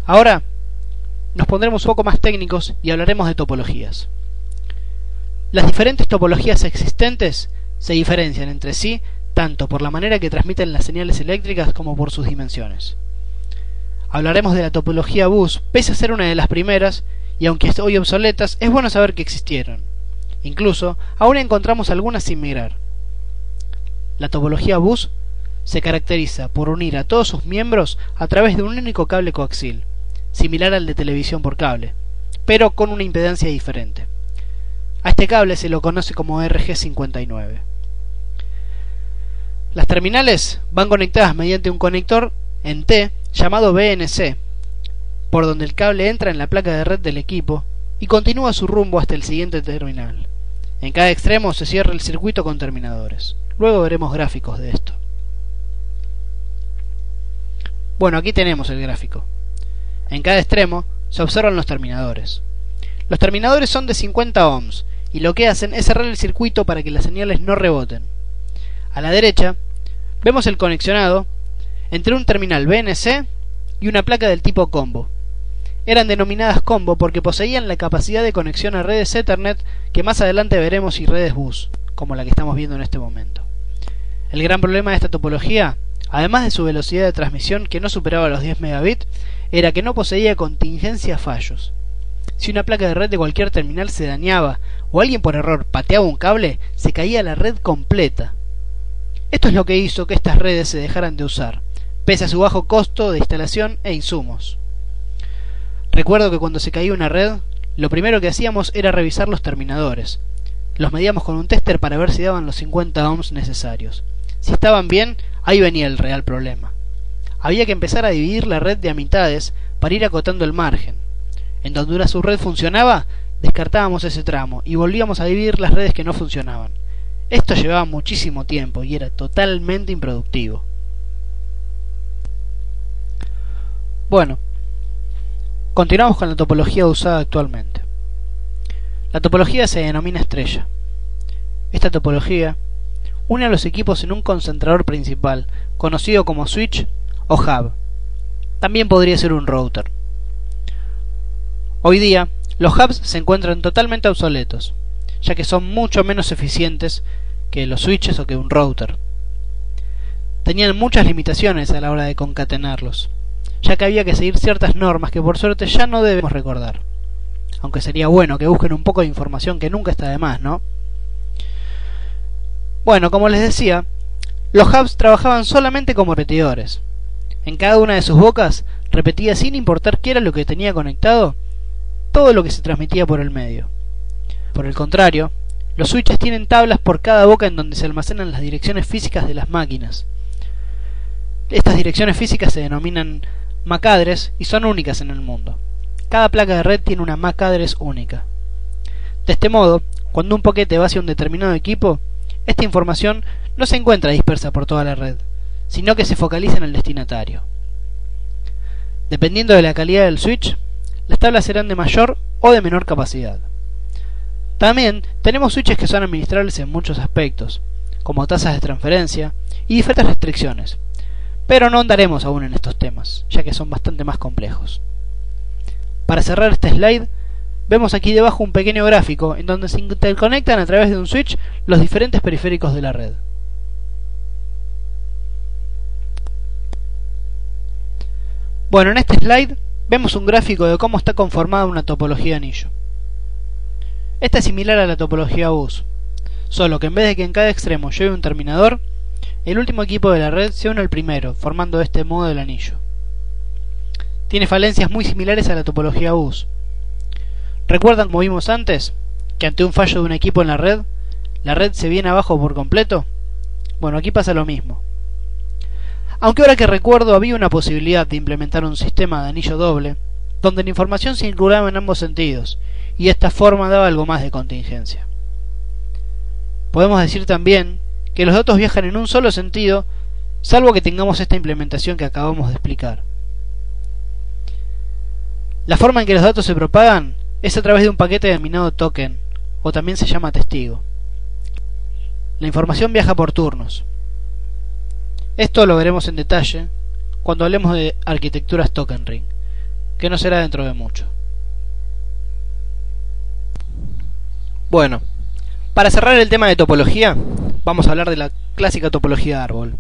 Ahora nos pondremos un poco más técnicos y hablaremos de topologías. Las diferentes topologías existentes se diferencian entre sí tanto por la manera que transmiten las señales eléctricas como por sus dimensiones. Hablaremos de la topología bus, pese a ser una de las primeras, y aunque hoy obsoletas, es bueno saber que existieron. Incluso, aún encontramos algunas sin migrar. La topología bus se caracteriza por unir a todos sus miembros a través de un único cable coaxial, similar al de televisión por cable, pero con una impedancia diferente. A este cable se lo conoce como RG59. Las terminales van conectadas mediante un conector en T llamado BNC, por donde el cable entra en la placa de red del equipo y continúa su rumbo hasta el siguiente terminal. En cada extremo se cierra el circuito con terminadores. Luego veremos gráficos de esto. Bueno, aquí tenemos el gráfico. En cada extremo se observan los terminadores. Los terminadores son de 50 ohms y lo que hacen es cerrar el circuito para que las señales no reboten. A la derecha vemos el conexionado entre un terminal BNC y una placa del tipo combo. Eran denominadas combo porque poseían la capacidad de conexión a redes Ethernet que más adelante veremos y redes bus, como la que estamos viendo en este momento. El gran problema de esta topología, además de su velocidad de transmisión que no superaba los 10 megabits, era que no poseía contingencia fallos. Si una placa de red de cualquier terminal se dañaba o alguien por error pateaba un cable, se caía la red completa. Esto es lo que hizo que estas redes se dejaran de usar, pese a su bajo costo de instalación e insumos. Recuerdo que cuando se caía una red, lo primero que hacíamos era revisar los terminadores. Los medíamos con un tester para ver si daban los 50 ohms necesarios. Si estaban bien, ahí venía el real problema. Había que empezar a dividir la red de a mitades para ir acotando el margen. En donde una subred funcionaba, descartábamos ese tramo y volvíamos a dividir las redes que no funcionaban. Esto llevaba muchísimo tiempo y era totalmente improductivo. Bueno, continuamos con la topología usada actualmente. La topología se denomina estrella. Esta topología une a los equipos en un concentrador principal, conocido como switch o hub. También podría ser un router. Hoy día, los hubs se encuentran totalmente obsoletos, ya que son mucho menos eficientes que los switches o que un router. Tenían muchas limitaciones a la hora de concatenarlos, ya que había que seguir ciertas normas que por suerte ya no debemos recordar. Aunque sería bueno que busquen un poco de información que nunca está de más, ¿no? Bueno, como les decía, los hubs trabajaban solamente como repetidores. En cada una de sus bocas repetía sin importar qué era lo que tenía conectado, todo lo que se transmitía por el medio. Por el contrario, los switches tienen tablas por cada boca en donde se almacenan las direcciones físicas de las máquinas. Estas direcciones físicas se denominan MAC address y son únicas en el mundo. Cada placa de red tiene una MAC address única. De este modo, cuando un paquete va hacia un determinado equipo, esta información no se encuentra dispersa por toda la red, sino que se focaliza en el destinatario. Dependiendo de la calidad del switch, las tablas serán de mayor o de menor capacidad. También tenemos switches que son administrables en muchos aspectos, como tasas de transferencia y diferentes restricciones, pero no andaremos aún en estos temas, ya que son bastante más complejos. Para cerrar este slide, vemos aquí debajo un pequeño gráfico en donde se interconectan a través de un switch los diferentes periféricos de la red. Bueno, en este slide vemos un gráfico de cómo está conformada una topología de anillo. Esta es similar a la topología bus, solo que en vez de que en cada extremo lleve un terminador, el último equipo de la red se une al primero, formando de este modo el anillo. Tiene falencias muy similares a la topología bus. ¿Recuerdan, como vimos antes, que ante un fallo de un equipo en la red se viene abajo por completo? Bueno, aquí pasa lo mismo. Aunque ahora que recuerdo había una posibilidad de implementar un sistema de anillo doble, donde la información circulaba en ambos sentidos, y de esta forma daba algo más de contingencia. Podemos decir también que los datos viajan en un solo sentido, salvo que tengamos esta implementación que acabamos de explicar. La forma en que los datos se propagan es a través de un paquete denominado token, o también se llama testigo. La información viaja por turnos. Esto lo veremos en detalle cuando hablemos de arquitecturas token ring. que no será dentro de mucho. Bueno, para cerrar el tema de topología, vamos a hablar de la clásica topología de árbol.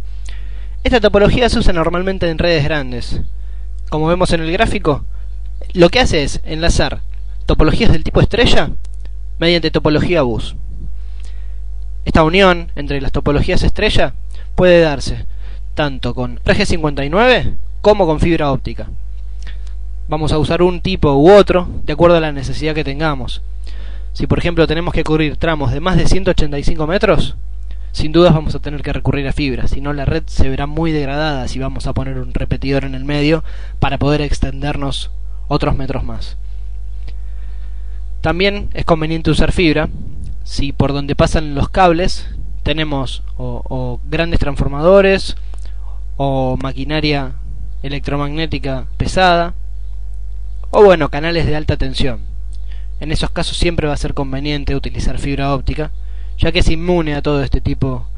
Esta topología se usa normalmente en redes grandes. Como vemos en el gráfico, lo que hace es enlazar topologías del tipo estrella mediante topología bus. Esta unión entre las topologías estrella puede darse tanto con RG59 como con fibra óptica. Vamos a usar un tipo u otro de acuerdo a la necesidad que tengamos. Si por ejemplo tenemos que cubrir tramos de más de 185 metros, sin dudas vamos a tener que recurrir a fibra, si no la red se verá muy degradada si vamos a poner un repetidor en el medio para poder extendernos otros metros más. También es conveniente usar fibra si por donde pasan los cables tenemos o grandes transformadores o maquinaria electromagnética pesada o bueno, canales de alta tensión. En esos casos siempre va a ser conveniente utilizar fibra óptica, ya que es inmune a todo este tipo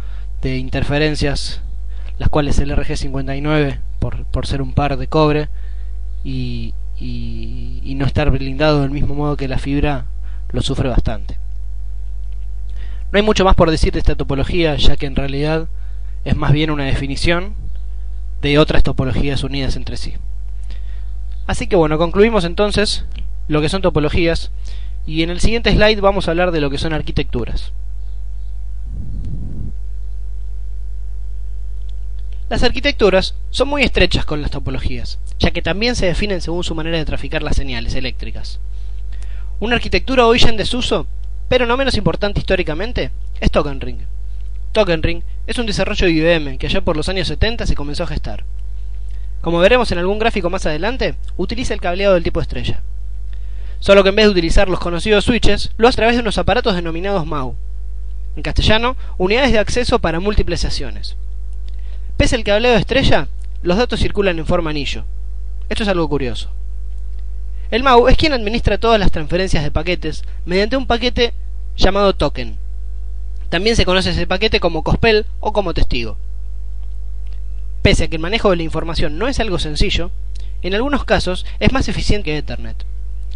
de interferencias, las cuales el RG59, por ser un par de cobre y no estar blindado del mismo modo que la fibra, lo sufre bastante. No hay mucho más por decir de esta topología, ya que en realidad es más bien una definición de otras topologías unidas entre sí. Así que bueno, concluimos entonces lo que son topologías, y en el siguiente slide vamos a hablar de lo que son arquitecturas. Las arquitecturas son muy estrechas con las topologías, ya que también se definen según su manera de traficar las señales eléctricas. Una arquitectura hoy ya en desuso, pero no menos importante históricamente, es Token Ring. Token Ring es un desarrollo de IBM que allá por los años 70 se comenzó a gestar. Como veremos en algún gráfico más adelante, utiliza el cableado del tipo estrella. Solo que en vez de utilizar los conocidos switches, lo hace a través de unos aparatos denominados MAU. En castellano, unidades de acceso para múltiples sesiones. Pese al cableado de estrella, los datos circulan en forma anillo. Esto es algo curioso. El MAU es quien administra todas las transferencias de paquetes mediante un paquete llamado token. También se conoce ese paquete como cospel o como testigo. Pese a que el manejo de la información no es algo sencillo, en algunos casos es más eficiente que Ethernet.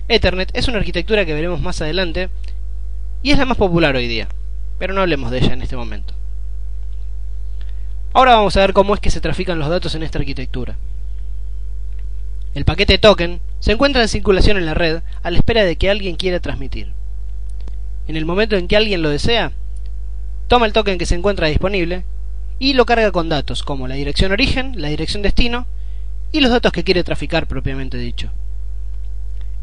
Ethernet es una arquitectura que veremos más adelante y es la más popular hoy día, pero no hablemos de ella en este momento. Ahora vamos a ver cómo es que se trafican los datos en esta arquitectura. El paquete token se encuentra en circulación en la red a la espera de que alguien quiera transmitir. En el momento en que alguien lo desea, toma el token que se encuentra disponible y lo carga con datos como la dirección origen, la dirección destino y los datos que quiere traficar propiamente dicho.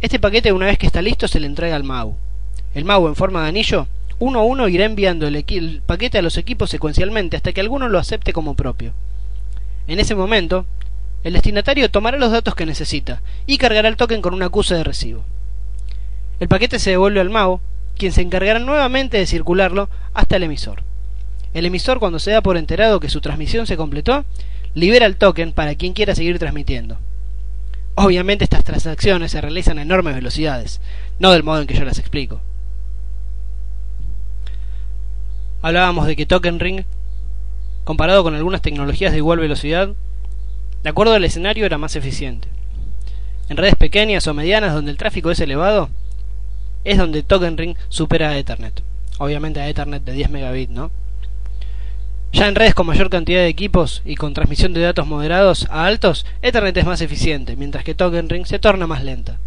Este paquete, una vez que está listo, se le entrega al MAU. El MAU, en forma de anillo, uno a uno irá enviando el paquete a los equipos secuencialmente hasta que alguno lo acepte como propio. En ese momento, el destinatario tomará los datos que necesita y cargará el token con un acuse de recibo. El paquete se devuelve al MAU, quien se encargará nuevamente de circularlo hasta el emisor. El emisor, cuando se da por enterado que su transmisión se completó, libera el token para quien quiera seguir transmitiendo. Obviamente estas transacciones se realizan a enormes velocidades, no del modo en que yo las explico. Hablábamos de que Token Ring, comparado con algunas tecnologías de igual velocidad, de acuerdo al escenario era más eficiente. En redes pequeñas o medianas donde el tráfico es elevado, es donde Token Ring supera a Ethernet. Obviamente a Ethernet de 10 megabits, ¿no? Ya en redes con mayor cantidad de equipos y con transmisión de datos moderados a altos, Ethernet es más eficiente, mientras que Token Ring se torna más lenta.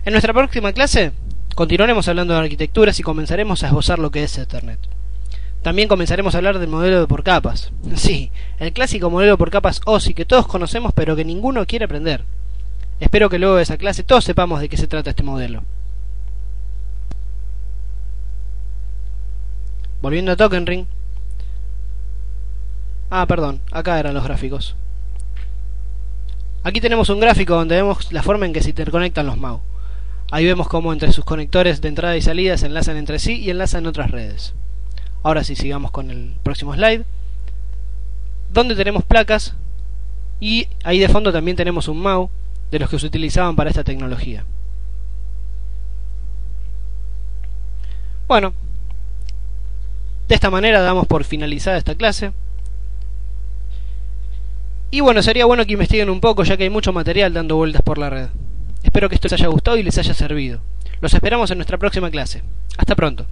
En nuestra próxima clase continuaremos hablando de arquitecturas y comenzaremos a esbozar lo que es Ethernet. También comenzaremos a hablar del modelo por capas. Sí, el clásico modelo por capas OSI que todos conocemos pero que ninguno quiere aprender. Espero que luego de esa clase todos sepamos de qué se trata este modelo. Volviendo a Token Ring. Perdón, acá eran los gráficos. Aquí tenemos un gráfico donde vemos la forma en que se interconectan los MAU. Ahí vemos cómo entre sus conectores de entrada y salida se enlazan entre sí y enlazan otras redes. Ahora sí, sigamos con el próximo slide, donde tenemos placas y ahí de fondo también tenemos un MAU de los que se utilizaban para esta tecnología. Bueno, de esta manera damos por finalizada esta clase Y bueno, sería bueno que investiguen un poco, ya que hay mucho material dando vueltas por la red. Espero que esto les haya gustado y les haya servido. Los esperamos en nuestra próxima clase. Hasta pronto.